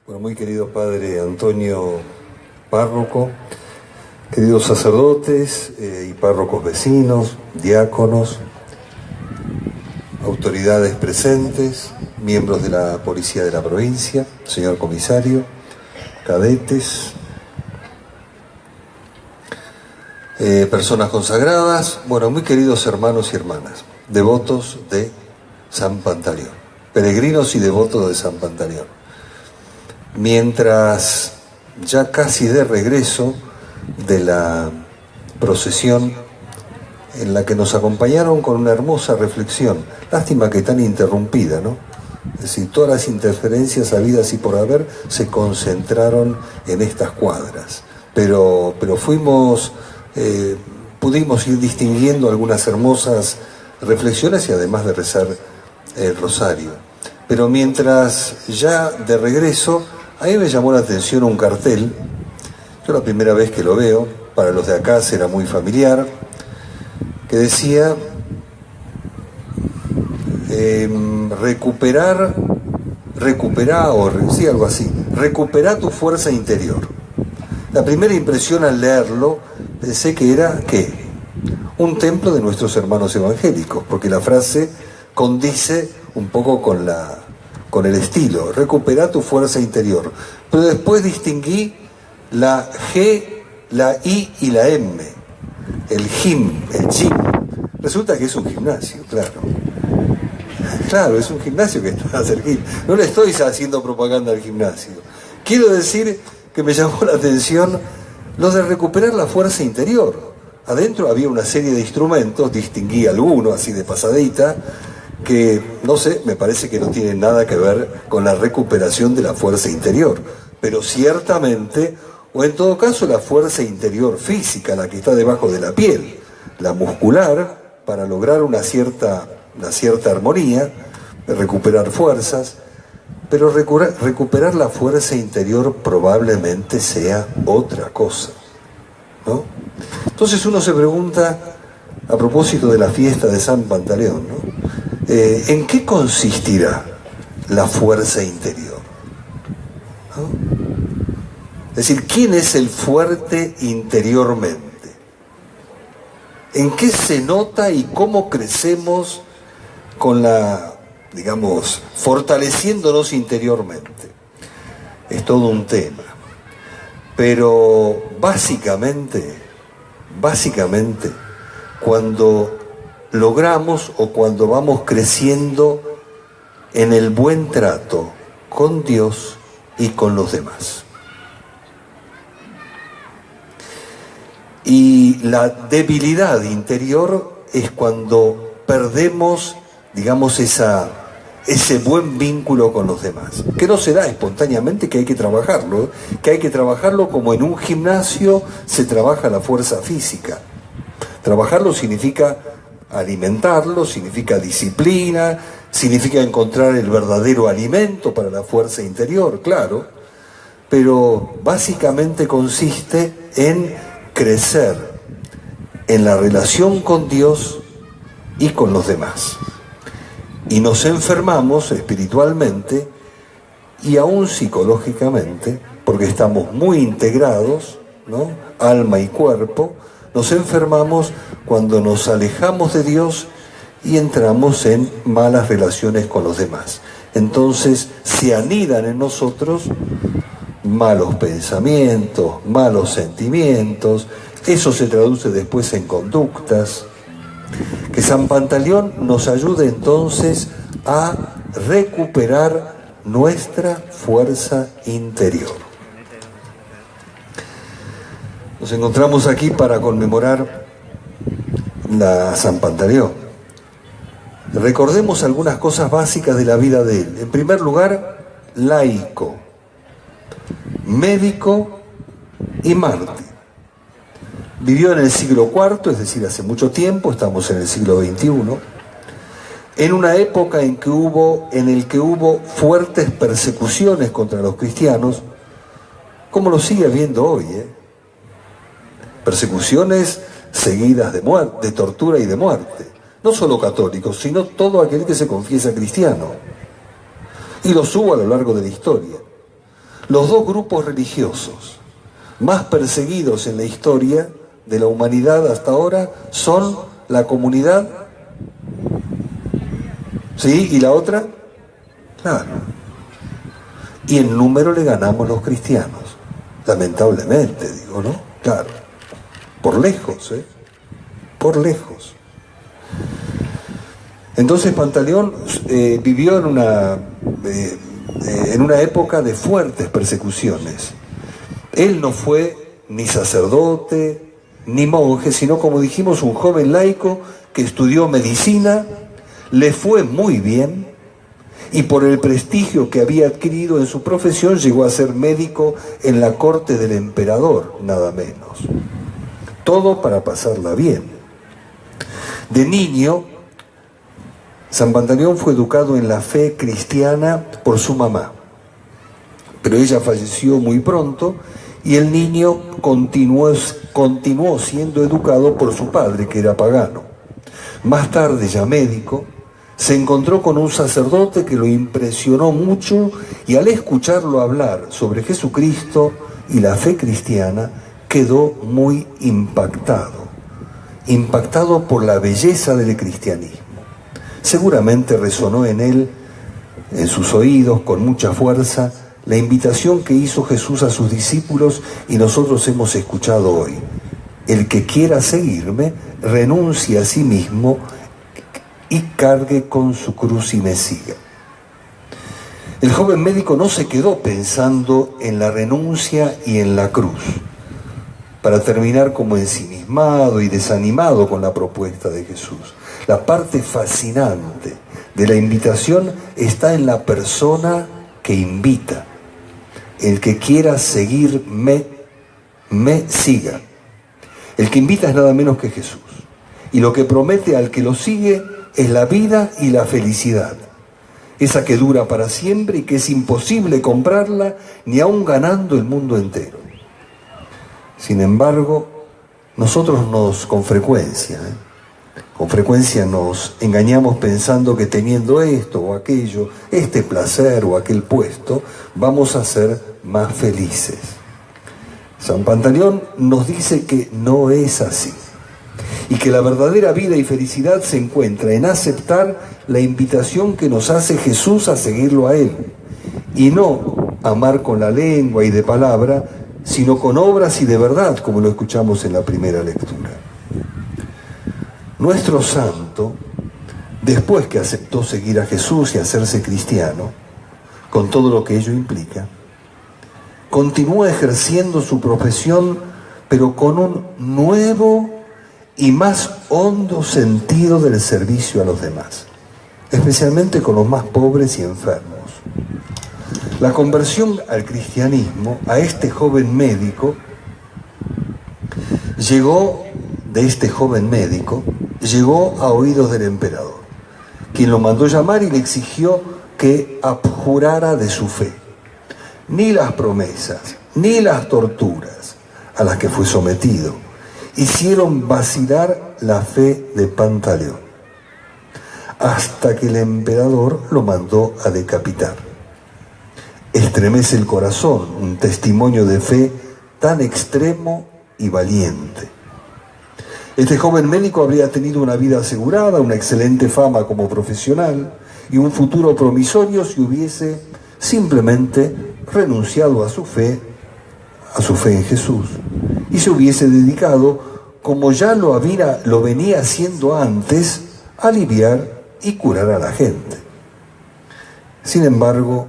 Bueno, muy querido padre Antonio párroco, queridos sacerdotes y párrocos vecinos, diáconos, autoridades presentes, miembros de la policía de la provincia, señor comisario, cadetes, personas consagradas, bueno, muy queridos hermanos y hermanas, devotos de San Pantaleón, peregrinos y devotos de San Pantaleón. Mientras ya casi de regreso de la procesión en la que nos acompañaron con una hermosa reflexión, lástima que tan interrumpida, ¿no? Es decir, todas las interferencias habidas y por haber se concentraron en estas cuadras, pero pudimos ir distinguiendo algunas hermosas reflexiones y además de rezar el rosario. Pero mientras ya de regreso, a mí me llamó la atención un cartel. Yo la primera vez que lo veo, para los de acá será muy familiar, que decía recuperar tu fuerza interior. La primera impresión al leerlo pensé que era ¿qué? Un templo de nuestros hermanos evangélicos, porque la frase condice un poco con el estilo, recupera tu fuerza interior. Pero después distinguí la G, la I y la M, el gym. Resulta que es un gimnasio, claro. Claro, es un gimnasio que está cerquita. No le estoy haciendo propaganda al gimnasio. Quiero decir que me llamó la atención lo de recuperar la fuerza interior. Adentro había una serie de instrumentos, distinguí alguno así de pasadita, que, no sé, me parece que no tienen nada que ver con la recuperación de la fuerza interior, pero ciertamente, o en todo caso la fuerza interior física, la que está debajo de la piel, la muscular, para lograr una cierta armonía, recuperar fuerzas, pero recuperar la fuerza interior probablemente sea otra cosa, ¿no? Entonces uno se pregunta, a propósito de la fiesta de San Pantaleón, ¿no? ¿En qué consistirá la fuerza interior? ¿No? Es decir, ¿quién es el fuerte interiormente? ¿En qué se nota y cómo crecemos con fortaleciéndonos interiormente? Es todo un tema. Pero básicamente, cuando logramos o cuando vamos creciendo en el buen trato con Dios y con los demás. Y la debilidad interior es cuando perdemos, ese buen vínculo con los demás, que no se da espontáneamente, que hay que trabajarlo como en un gimnasio se trabaja la fuerza física. Trabajarlo significa alimentarlo, significa disciplina, significa encontrar el verdadero alimento para la fuerza interior, claro, pero básicamente consiste en crecer en la relación con Dios y con los demás. Y nos enfermamos espiritualmente y aún psicológicamente, porque estamos muy integrados, ¿no? Alma y cuerpo. Nos enfermamos cuando nos alejamos de Dios y entramos en malas relaciones con los demás. Entonces se anidan en nosotros malos pensamientos, malos sentimientos, eso se traduce después en conductas. Que San Pantaleón nos ayude entonces a recuperar nuestra fuerza interior. Nos encontramos aquí para conmemorar la San Pantaleón. Recordemos algunas cosas básicas de la vida de él. En primer lugar, laico, médico y mártir. Vivió en el siglo IV, es decir, hace mucho tiempo, estamos en el siglo XXI, en una época en el que hubo fuertes persecuciones contra los cristianos, como lo sigue habiendo hoy, Persecuciones seguidas de tortura y de muerte. No solo católicos, sino todo aquel que se confiesa cristiano. Y los hubo a lo largo de la historia. Los dos grupos religiosos más perseguidos en la historia de la humanidad hasta ahora son la comunidad, ¿sí? ¿Y la otra? Claro. Y en número le ganamos los cristianos, lamentablemente, digo, ¿no? Claro. Por lejos, ¿eh? Por lejos. Entonces Pantaleón vivió en una época de fuertes persecuciones. Él no fue ni sacerdote, ni monje, sino, como dijimos, un joven laico que estudió medicina, le fue muy bien, y por el prestigio que había adquirido en su profesión llegó a ser médico en la corte del emperador, nada menos. Todo para pasarla bien. De niño, San Pantaleón fue educado en la fe cristiana por su mamá, pero ella falleció muy pronto y el niño continuó siendo educado por su padre, que era pagano. Más tarde, ya médico, se encontró con un sacerdote que lo impresionó mucho y al escucharlo hablar sobre Jesucristo y la fe cristiana, quedó muy impactado por la belleza del cristianismo. Seguramente resonó en él, en sus oídos, con mucha fuerza, la invitación que hizo Jesús a sus discípulos y nosotros hemos escuchado hoy. El que quiera seguirme, renuncie a sí mismo y cargue con su cruz y me siga. El joven médico no se quedó pensando en la renuncia y en la cruz, para terminar como ensimismado y desanimado con la propuesta de Jesús. La parte fascinante de la invitación está en la persona que invita. El que quiera seguirme, me siga. El que invita es nada menos que Jesús. Y lo que promete al que lo sigue es la vida y la felicidad. Esa que dura para siempre y que es imposible comprarla ni aun ganando el mundo entero. Sin embargo, nosotros con frecuencia nos engañamos pensando que teniendo esto o aquello, este placer o aquel puesto, vamos a ser más felices. San Pantaleón nos dice que no es así y que la verdadera vida y felicidad se encuentra en aceptar la invitación que nos hace Jesús a seguirlo a Él y no amar con la lengua y de palabra, sino con obras y de verdad, como lo escuchamos en la primera lectura. Nuestro santo, después que aceptó seguir a Jesús y hacerse cristiano, con todo lo que ello implica, continúa ejerciendo su profesión, pero con un nuevo y más hondo sentido del servicio a los demás, especialmente con los más pobres y enfermos. La conversión al cristianismo, a este joven médico, llegó a oídos del emperador, quien lo mandó llamar y le exigió que abjurara de su fe. Ni las promesas, ni las torturas a las que fue sometido hicieron vacilar la fe de Pantaleón, hasta que el emperador lo mandó a decapitar. Estremece el corazón un testimonio de fe tan extremo y valiente. Este joven médico habría tenido una vida asegurada, una excelente fama como profesional y un futuro promisorio si hubiese simplemente renunciado a su fe en Jesús, y se hubiese dedicado, como ya lo venía haciendo antes, a aliviar y curar a la gente. Sin embargo,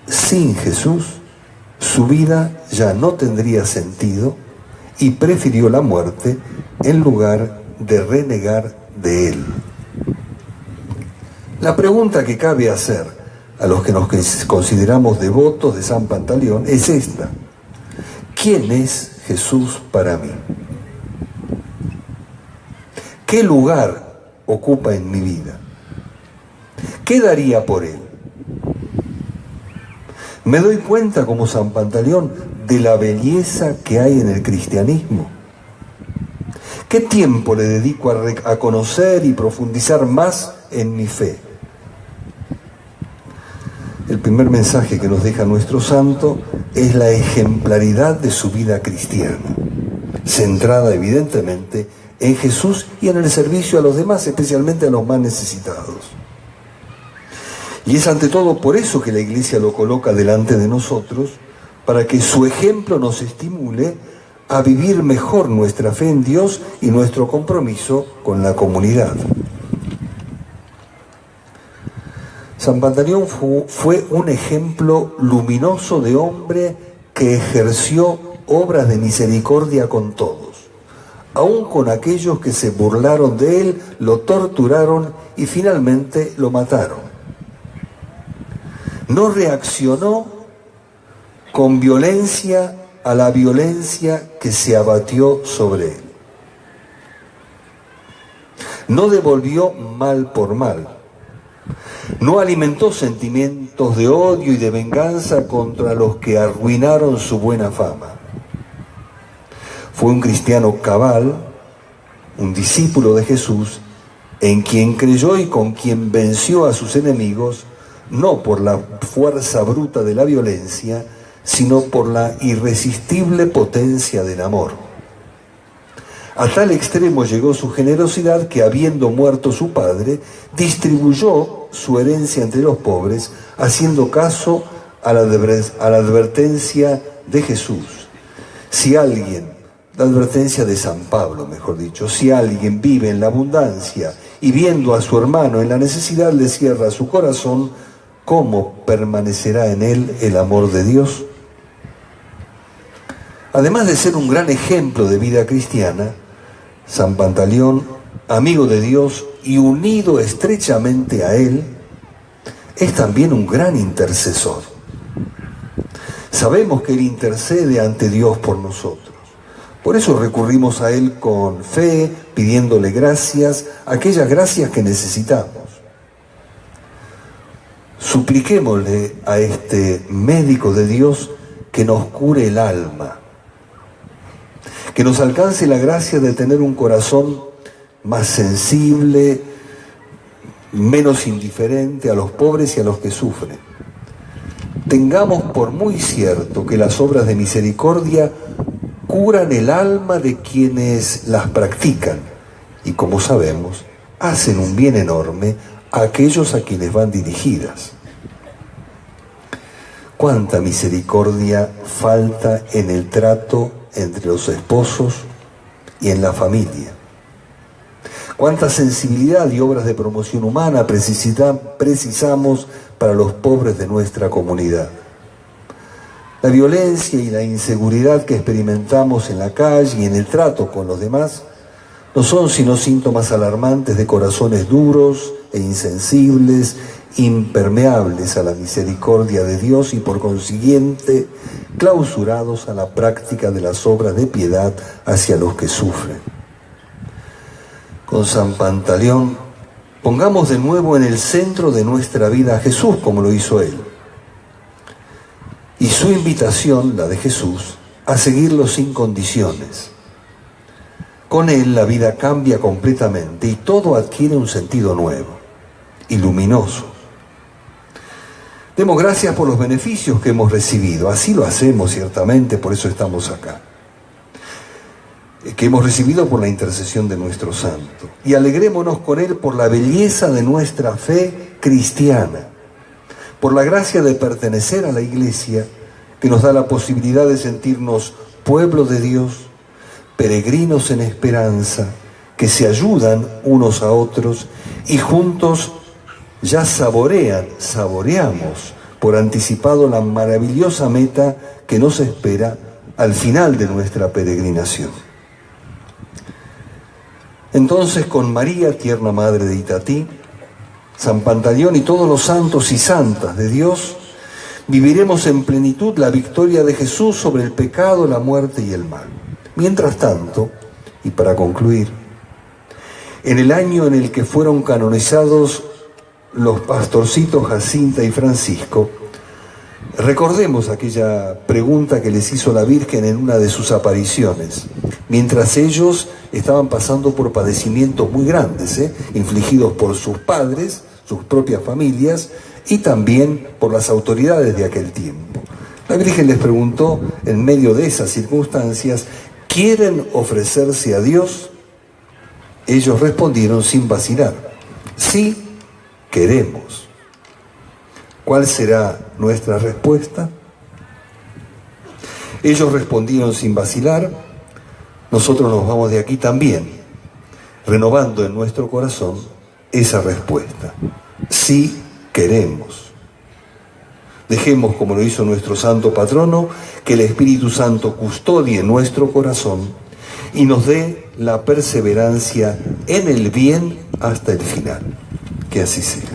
sin Jesús, su vida ya no tendría sentido y prefirió la muerte en lugar de renegar de él. La pregunta que cabe hacer a los que nos consideramos devotos de San Pantaleón es esta: ¿quién es Jesús para mí? ¿Qué lugar ocupa en mi vida? ¿Qué daría por él? Me doy cuenta, como San Pantaleón, de la belleza que hay en el cristianismo. ¿Qué tiempo le dedico a conocer y profundizar más en mi fe? El primer mensaje que nos deja nuestro santo es la ejemplaridad de su vida cristiana, centrada evidentemente en Jesús y en el servicio a los demás, especialmente a los más necesitados. Y es ante todo por eso que la Iglesia lo coloca delante de nosotros, para que su ejemplo nos estimule a vivir mejor nuestra fe en Dios y nuestro compromiso con la comunidad. San Pantaleón fue un ejemplo luminoso de hombre que ejerció obras de misericordia con todos, aun con aquellos que se burlaron de él, lo torturaron y finalmente lo mataron. No reaccionó con violencia a la violencia que se abatió sobre él. No devolvió mal por mal. No alimentó sentimientos de odio y de venganza contra los que arruinaron su buena fama. Fue un cristiano cabal, un discípulo de Jesús, en quien creyó y con quien venció a sus enemigos, no por la fuerza bruta de la violencia, sino por la irresistible potencia del amor. A tal extremo llegó su generosidad que, habiendo muerto su padre, distribuyó su herencia entre los pobres, haciendo caso a la advertencia de Jesús. Si alguien, la advertencia de San Pablo, mejor dicho, si alguien vive en la abundancia y viendo a su hermano en la necesidad le cierra su corazón, ¿cómo permanecerá en él el amor de Dios? Además de ser un gran ejemplo de vida cristiana, San Pantaleón, amigo de Dios y unido estrechamente a Él, es también un gran intercesor. Sabemos que Él intercede ante Dios por nosotros. Por eso recurrimos a Él con fe, pidiéndole gracias, aquellas gracias que necesitamos. Supliquémosle a este médico de Dios que nos cure el alma, que nos alcance la gracia de tener un corazón más sensible, menos indiferente a los pobres y a los que sufren. Tengamos por muy cierto que las obras de misericordia curan el alma de quienes las practican y, como sabemos, hacen un bien enorme a aquellos a quienes van dirigidas. ¿Cuánta misericordia falta en el trato entre los esposos y en la familia? ¿Cuánta sensibilidad y obras de promoción humana precisamos para los pobres de nuestra comunidad? La violencia y la inseguridad que experimentamos en la calle y en el trato con los demás no son sino síntomas alarmantes de corazones duros e insensibles, impermeables a la misericordia de Dios y por consiguiente clausurados a la práctica de las obras de piedad hacia los que sufren. Con San Pantaleón, pongamos de nuevo en el centro de nuestra vida a Jesús como lo hizo Él. Y su invitación, la de Jesús, a seguirlo sin condiciones. Con Él la vida cambia completamente y todo adquiere un sentido nuevo y luminoso. Demos gracias por los beneficios que hemos recibido. Así lo hacemos ciertamente, por eso estamos acá. Que hemos recibido por la intercesión de nuestro santo. Y alegrémonos con Él por la belleza de nuestra fe cristiana, por la gracia de pertenecer a la Iglesia, que nos da la posibilidad de sentirnos pueblo de Dios, peregrinos en esperanza, que se ayudan unos a otros y juntos ya saboreamos por anticipado la maravillosa meta que nos espera al final de nuestra peregrinación. Entonces, con María, tierna Madre de Itatí, San Pantaleón y todos los santos y santas de Dios, viviremos en plenitud la victoria de Jesús sobre el pecado, la muerte y el mal. Mientras tanto, y para concluir, en el año en el que fueron canonizados los pastorcitos Jacinta y Francisco, recordemos aquella pregunta que les hizo la Virgen en una de sus apariciones, mientras ellos estaban pasando por padecimientos muy grandes, infligidos por sus padres, sus propias familias, y también por las autoridades de aquel tiempo. La Virgen les preguntó, en medio de esas circunstancias, ¿quieren ofrecerse a Dios? Ellos respondieron sin vacilar, sí queremos. ¿Cuál será nuestra respuesta? Ellos respondieron sin vacilar, nosotros nos vamos de aquí también, renovando en nuestro corazón esa respuesta. Sí queremos. Dejemos, como lo hizo nuestro santo patrono, que el Espíritu Santo custodie nuestro corazón y nos dé la perseverancia en el bien hasta el final. Que así sea.